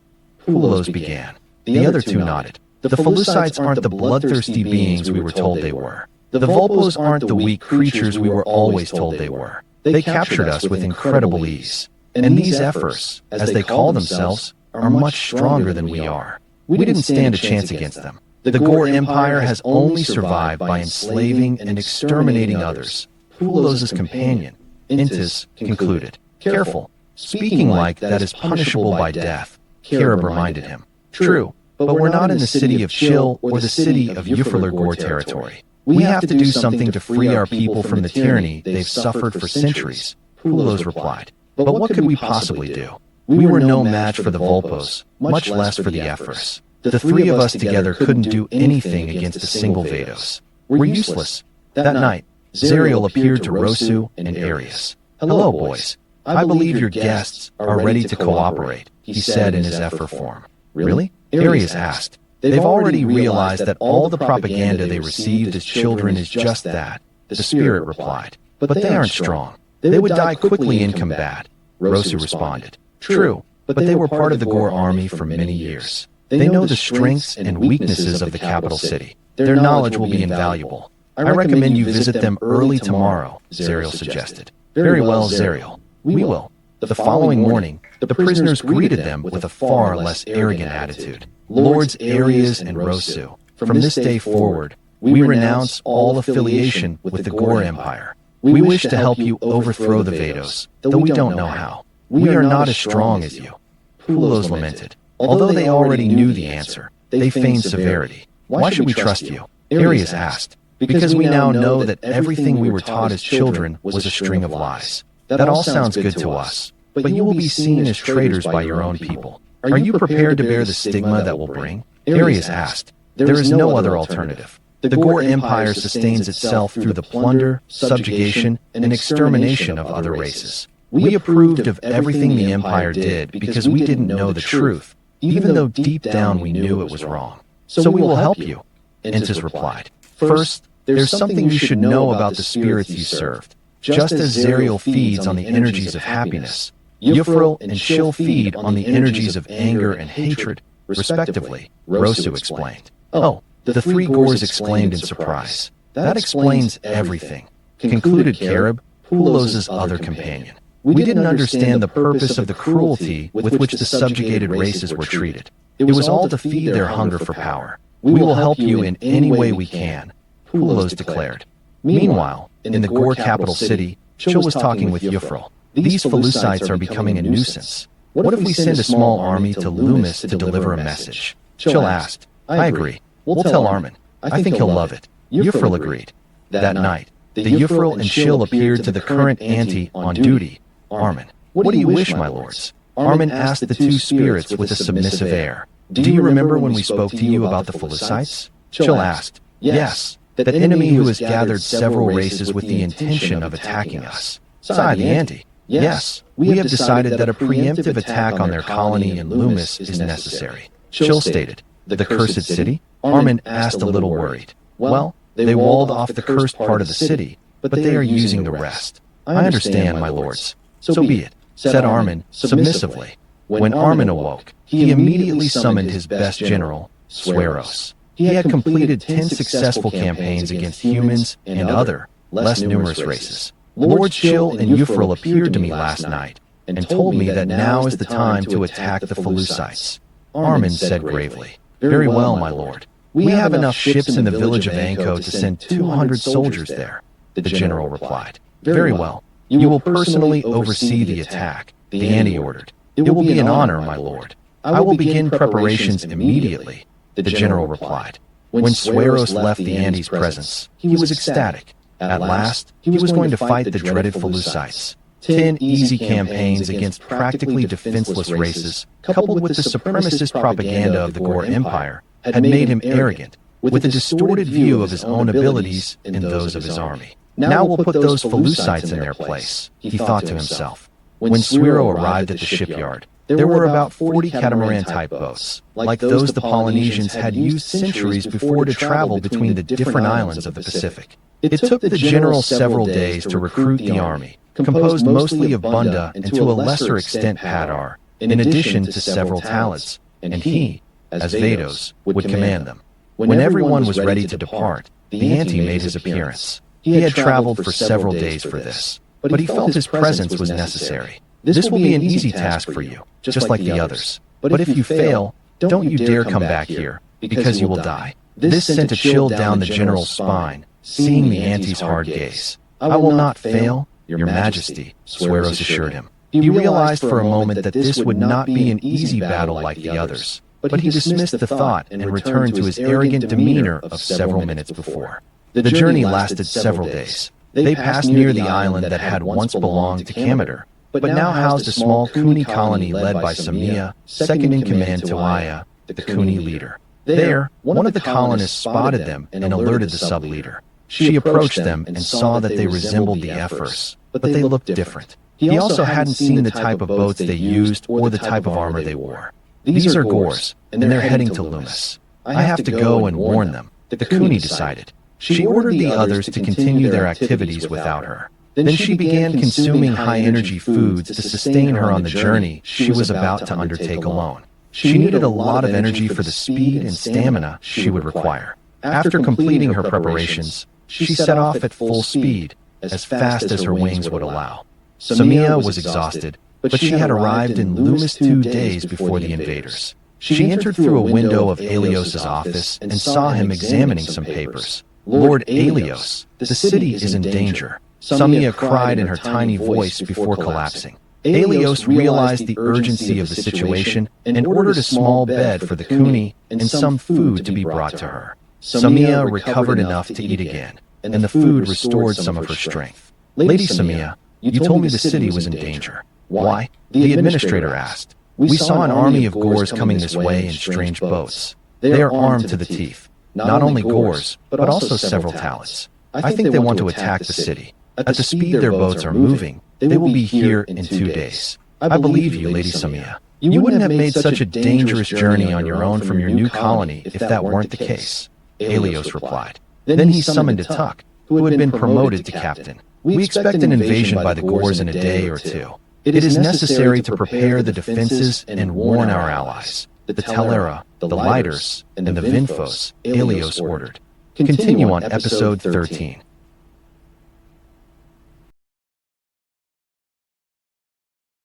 Pulos began. The other two nodded. The Felucites aren't the bloodthirsty beings we were told they were. The Volpos aren't the weak creatures we were always told they were. They captured us with incredible ease. And these Ephors, as they call themselves, are much stronger than we are. We didn't stand a chance against them. The Gore Empire has only survived by enslaving and exterminating others. Pulos' companion, Intis, concluded. Careful. Speaking like that is punishable by death, Kareb reminded him. True, but we're not in the city of Chill or the city of Euphraler Gore territory. We have to do something to free our people from the tyranny they've suffered for centuries, Pulos replied. But what could we possibly do? We were no match for the Volpos, much less for the Ephors. The three of us together couldn't do anything against a single Vados. We're useless. That night, Zariel appeared to Rosu and Arius. Hello, boys. I believe your guests are ready to cooperate, he said in his Ephor form. Really? Arius asked. They've already realized that all the propaganda they received as children is just that, the spirit replied. But they aren't strong. They would die quickly in combat, Rosu responded. True, but they were part of the Gore army for many years. They know the strengths and weaknesses of the capital city. Their knowledge will be invaluable. I recommend you visit them early tomorrow, Zariel suggested. Very well, Zariel. We will. The following morning, the prisoners greeted them with a far less arrogant attitude. Lords Arias and Rosu, from this day forward, we renounce all affiliation with the Gore Empire. We wish to help you overthrow the Vados, though we don't know how. We are not as strong as you. Pulos lamented. Although they already knew the answer, they feigned severity. Why should we trust you? Arias asked. Because we now know that everything we were taught as children was a string of lies. That all sounds good to us, but you will be seen as traitors by your own people. Are you prepared to bear the stigma that will bring? Arias asked. There is no other alternative. The Gore Empire sustains itself through the plunder, subjugation, and extermination of other races. We approved of everything the Empire did because we didn't know the truth, even though deep down we knew it was wrong. So we will help you, Intis replied. First, there's something you should know about the spirits you served. Just as Zariel feeds on the energies of happiness, Yufril and Chill feed on the energies of anger and hatred, respectively, Rosu explained. Oh, the three Gores exclaimed in surprise. That explains everything, concluded Kareb, Pulos' other companion. We didn't understand the purpose of the cruelty with which the subjugated races were treated. It was all to feed their hunger for power. We will help you in any way we can, Pulos declared. Meanwhile, in the Gore capital city, Chill was talking with Yufril. These Felucites are becoming a nuisance. What if we send a small army to Loomis to deliver a message? Chill asked. I agree. We'll tell Armin. I think he'll love it. Yufril agreed. That night, the Yufril and Chill appeared to the current ante on duty, Armin. What do you wish, my lords? Armin asked the two spirits with a submissive air. Do you remember when we spoke to you about the Felucites? Chill asked. Yes, that enemy who has gathered several races with the intention of attacking us. Sighed the ante. Yes, we have decided that a preemptive attack on their colony in Loomis is necessary. Chill stated. The cursed city? Armin asked a little worried. Well, they walled off the cursed part of the city, but they are using the rest. I understand, my lords. So be it, said Armin, submissively. When Armin awoke, he immediately summoned his best general, Sweros. He had completed 10 successful campaigns against humans and other, less numerous races. Lord Chill and Yufril appeared to me last night, and told me that now is the time to attack the Felucites. Armin said gravely. Very well, my lord. We have enough ships in the village of Anko to send 200 soldiers there, the general replied. Very well. You will personally oversee the attack, the ante ordered. It will be an honor, my lord. I will begin preparations immediately, the general replied. When Sweros left the ante's presence, he was ecstatic. At last, he was going to fight the dreaded Felucites. 10 easy campaigns against practically defenseless races, coupled with the supremacist propaganda of the Gore Empire, had made him arrogant, with a distorted view of his own abilities and those of his army. Now we'll put those Felucites in their place, he thought to himself. When Swero arrived at the shipyard, there were about 40 catamaran-type boats, like those the Polynesians had used centuries before to travel between the different islands of the Pacific. It took the general several days to recruit the army, composed mostly of Bunda and to a lesser extent Cador, in addition to several talents, and he, as Vados, would command them. When everyone was ready to depart, the ante made his appearance. He had traveled for several days for this, but he felt his presence was necessary. This will be an easy task for you, just like the others. But if you fail, don't you dare come back here, because you will die. This sent a chill down the general's spine, seeing the ante's hard gaze. I will not fail, your majesty, Sueros assured him. He realized for a moment that this would not be an easy battle like the others, but he dismissed the thought and returned to his arrogant demeanor of several minutes before. The journey lasted several days. They passed near the island that had once belonged to Cador, but now housed a small Kuni colony led by Samia, second in command to Aya, the Kuni leader. There, one of the colonists spotted them and alerted the sub-leader. She approached them and saw that they resembled the Ephors, but they looked different. He also hadn't seen the type of boats they used or the type of armor they wore. These are Gors, and they're heading to Loomis. I have to go and warn them, the Kuni decided. She ordered the others to continue their activities without her. Then she began consuming high-energy foods to sustain her on the journey she was about to undertake alone. She needed a lot of energy for the speed and stamina she would require. After completing her preparations, she set off at full speed, as fast as her wings would allow. Samia was exhausted, but she had arrived in Loomis 2 days before the invaders. She entered through a window of Aelios's office and saw him examining some papers. Lord Aelios, the city is in danger, Samia cried in her tiny voice before collapsing. Aelios realized the urgency of the situation and ordered a small bed for the Kuni and some food to be brought to her. Samia recovered enough to eat again, and the food restored some of her strength. Lady Samia, you told me the city was in danger. Why? The administrator asked. We saw an army of Gors coming this way in strange boats. They are armed to the teeth. Not only Gors, but also several talents. I think they want to attack the city. At the speed their boats are moving, they will be here in 2 days. I believe you, Lady Samia. You wouldn't have made such a dangerous journey on your own from your new colony if that weren't the case, Aelios replied. Then he summoned Atuk, who had been promoted to captain. We expect an invasion by the Gors in a day or two. It is necessary to prepare the defenses and warn our allies. The Telera, the Lighters, and the Vinfos, Aelios ordered. Continue on episode 13.